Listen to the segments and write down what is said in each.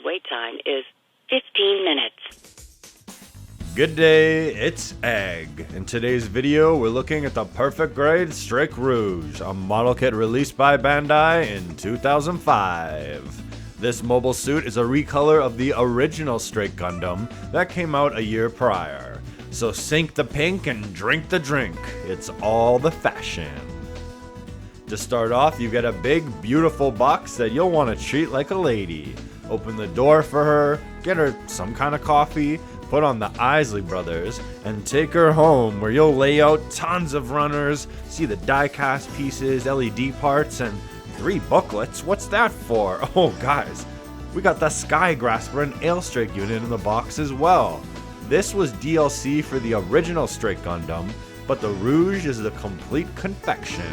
wait time is 15 minutes. Good day, it's Egg. In today's video, we're looking at the perfect grade Strict Rouge, a model kit released by Bandai in 2005. This mobile suit is a recolor of the original Straight Gundam that came out a year prior. So sink the pink and drink the drink. It's all the fashion. To start off, you get a big, beautiful box that you'll want to treat like a lady. Open the door for her, get her some kind of coffee, put on the Isley Brothers, and take her home where you'll lay out tons of runners, see the die-cast pieces, LED parts, and 3 booklets. What's that for? Oh guys, we got the Skygrasper and Eggk unit in the box as well. This was DLC for the original Straight Gundam, but the Rouge is the complete confection.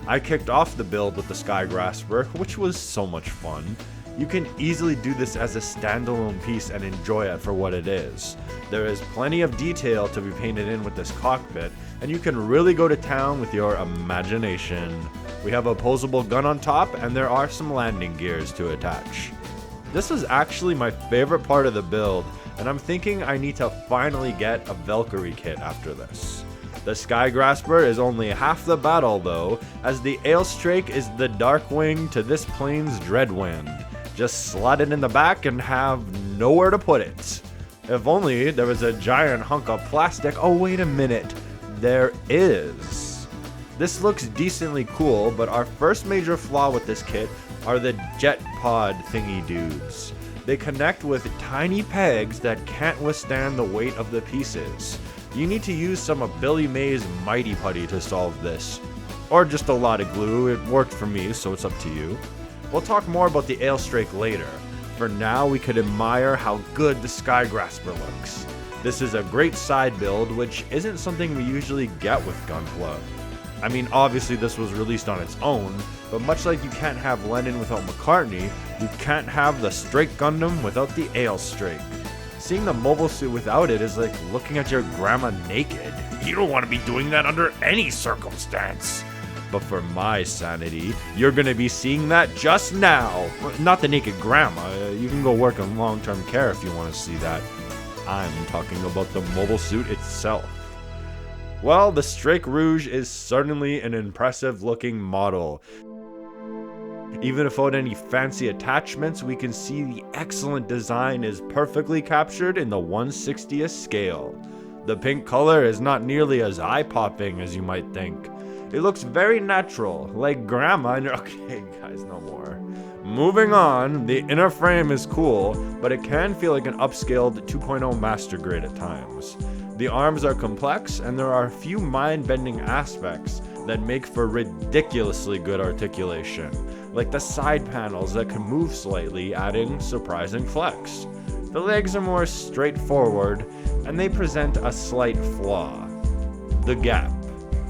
I kicked off the build with the Skygrasper, which was so much fun. You can easily do this as a standalone piece and enjoy it for what it is. There is plenty of detail to be painted in with this cockpit, and you can really go to town with your imagination. We have a posable gun on top, and there are some landing gears to attach. This is actually my favorite part of the build, and I'm thinking I need to finally get a Valkyrie kit after this. The Skygrasper is only half the battle though, as the Eggk is the Darkwing to this plane's Dreadwind. Just slot it in the back and have nowhere to put it. If only there was a giant hunk of plastic. Oh wait a minute, there is. This looks decently cool, but our first major flaw with this kit are the jet pod thingy dudes. They connect with tiny pegs that can't withstand the weight of the pieces. You need to use some of Billy May's Mighty Putty to solve this. Or just a lot of glue. It worked for me, so it's up to you. We'll talk more about the Eggk later. For now, we could admire how good the Skygrasper looks. This is a great side build, which isn't something we usually get with Gunpla. I mean, obviously this was released on its own, but much like you can't have Lennon without McCartney, you can't have the Straight Gundam without the Eggk. Seeing the mobile suit without it is like looking at your grandma naked. You don't want to be doing that under any circumstance. But for my sanity, you're going to be seeing that just now. Not the naked grandma. You can go work in long-term care if you want to see that. I'm talking about the mobile suit itself. Well, the Strict Rouge is certainly an impressive looking model. Even without any fancy attachments, we can see the excellent design is perfectly captured in the 1/60th scale. The pink color is not nearly as eye-popping as you might think. It looks very natural, like grandma and okay guys, no more. Moving on, the inner frame is cool, but it can feel like an upscaled 2.0 master grade at times. The arms are complex, and there are a few mind-bending aspects that make for ridiculously good articulation, like the side panels that can move slightly, adding surprising flex. The legs are more straightforward, and they present a slight flaw. The gap.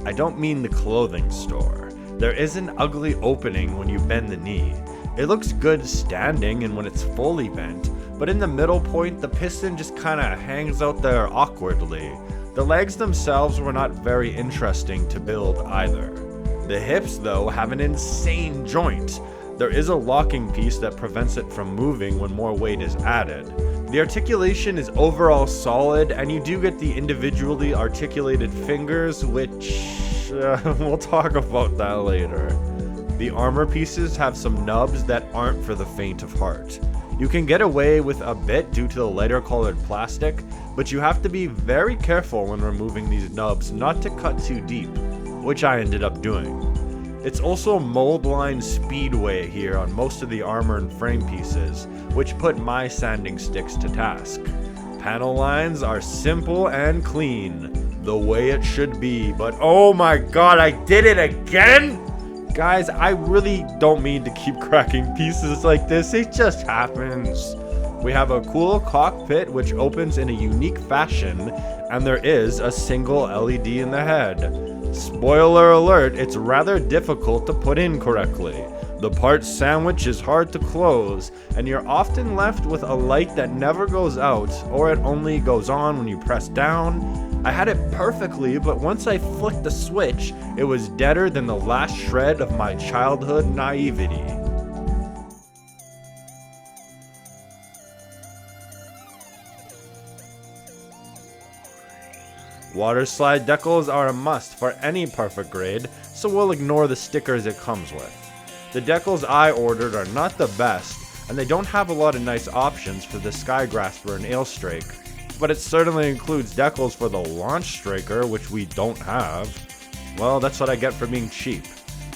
I don't mean the clothing store. There is an ugly opening when you bend the knee. It looks good standing and when it's fully bent, but in the middle point, the piston just kinda hangs out there awkwardly. The legs themselves were not very interesting to build either. The hips, though, have an insane joint. There is a locking piece that prevents it from moving when more weight is added. The articulation is overall solid, and you do get the individually articulated fingers, which we'll talk about that later. The armor pieces have some nubs that aren't for the faint of heart. You can get away with a bit due to the lighter colored plastic, but you have to be very careful when removing these nubs not to cut too deep, which I ended up doing. It's also mold line speedway here on most of the armor and frame pieces, which put my sanding sticks to task. Panel lines are simple and clean, the way it should be, but oh my god, I did it again? Guys, I really don't mean to keep cracking pieces like this, it just happens. We have a cool cockpit which opens in a unique fashion, and there is a single LED in the head. Spoiler alert, it's rather difficult to put in correctly. The part sandwich is hard to close, and you're often left with a light that never goes out, or it only goes on when you press down. I had it perfectly, but once I flicked the switch, it was deader than the last shred of my childhood naivety. Water slide decals are a must for any perfect grade, so we'll ignore the stickers it comes with. The decals I ordered are not the best, and they don't have a lot of nice options for the Skygrasper and Eggk, but it certainly includes decals for the Launch Striker, which we don't have. Well, that's what I get for being cheap.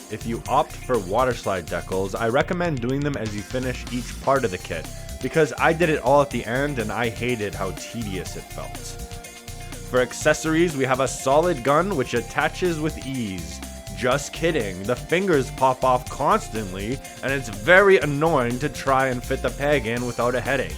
If you opt for water slide decals, I recommend doing them as you finish each part of the kit, because I did it all at the end and I hated how tedious it felt. For accessories, we have a solid gun which attaches with ease. Just kidding, the fingers pop off constantly, and it's very annoying to try and fit the peg in without a headache.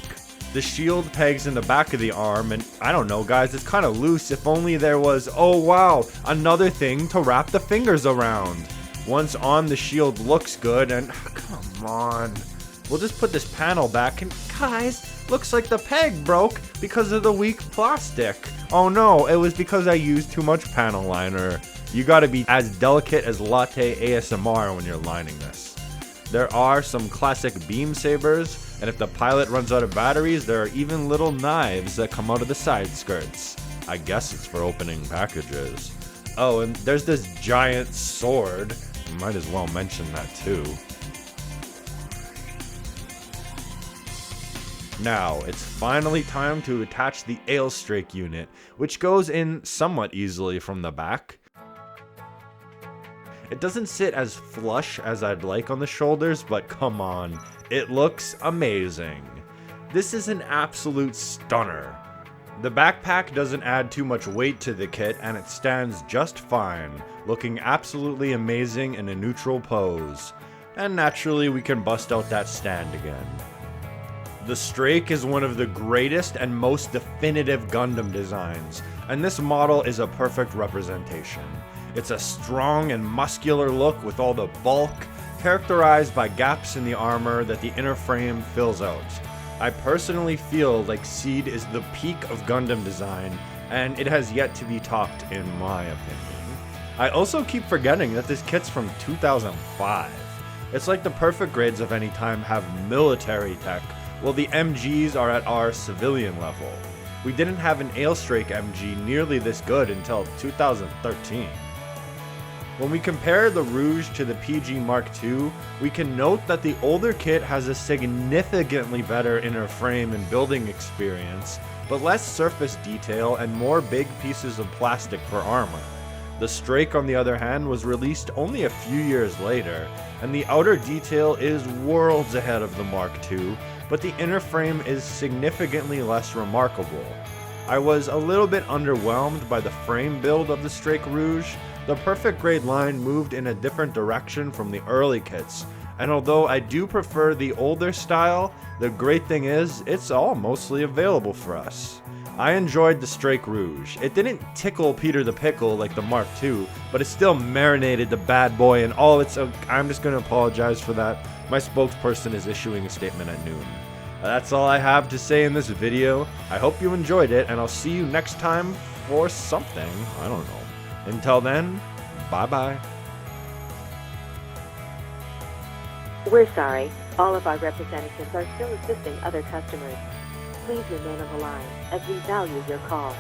The shield pegs in the back of the arm, and I don't know guys, it's kinda loose. If only there was, oh wow, another thing to wrap the fingers around. Once on, the shield looks good, and come on. We'll just put this panel back, and guys, looks like the peg broke because of the weak plastic. Oh no, it was because I used too much panel liner. You gotta be as delicate as Latte ASMR when you're lining this. There are some classic beam sabers, and if the pilot runs out of batteries, there are even little knives that come out of the side skirts. I guess it's for opening packages. Oh, and there's this giant sword. Might as well mention that too. Now, it's finally time to attach the Eggk unit, which goes in somewhat easily from the back. It doesn't sit as flush as I'd like on the shoulders, but come on, it looks amazing. This is an absolute stunner. The backpack doesn't add too much weight to the kit, and it stands just fine, looking absolutely amazing in a neutral pose. And naturally, we can bust out that stand again. The Strake is one of the greatest and most definitive Gundam designs, and this model is a perfect representation. It's a strong and muscular look with all the bulk, characterized by gaps in the armor that the inner frame fills out. I personally feel like Seed is the peak of Gundam design, and it has yet to be topped in my opinion. I also keep forgetting that this kit's from 2005. It's like the perfect grades of any time have military tech, while the MGs are at our civilian level. We didn't have an Eggk MG nearly this good until 2013. When we compare the Rouge to the PG Mark II, we can note that the older kit has a significantly better inner frame and building experience, but less surface detail and more big pieces of plastic for armor. The Strake, on the other hand, was released only a few years later, and the outer detail is worlds ahead of the Mark II, but the inner frame is significantly less remarkable. I was a little bit underwhelmed by the frame build of the Strake Rouge. The perfect grade line moved in a different direction from the early kits, and although I do prefer the older style, the great thing is, it's all mostly available for us. I enjoyed the Strake Rouge. It didn't tickle Peter the Pickle like the Mark II, but it still marinated the bad boy and all its... I'm just going to apologize for that. My spokesperson is issuing a statement at noon. That's all I have to say in this video. I hope you enjoyed it, and I'll see you next time for something. I don't know. Until then, bye-bye. We're sorry. All of our representatives are still assisting other customers. Please remain on the line as we value your call.